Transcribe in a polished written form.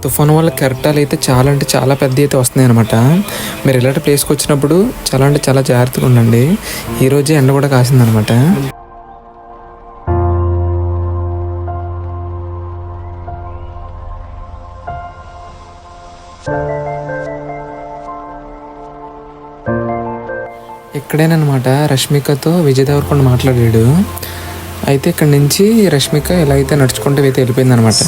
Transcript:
తుఫాను వల్ల కెరటాలు అయితే చాలా అంటే చాలా పెద్ద అయితే వస్తున్నాయి అనమాట. మీరు ఇలాంటి ప్లేస్కి వచ్చినప్పుడు చాలా అంటే చాలా జాగ్రత్తగా ఉండండి. ఈరోజే ఎండ కూడా కాసిందనమాట. ఇక్కడేనమాట రష్మికతో విజయ్ దేవరకొండ మాట్లాడాడు. అయితే ఇక్కడ నుంచి రష్మిక ఎలా అయితే నడుచుకుంటూ అయితే వెళ్ళిపోయింది అనమాట.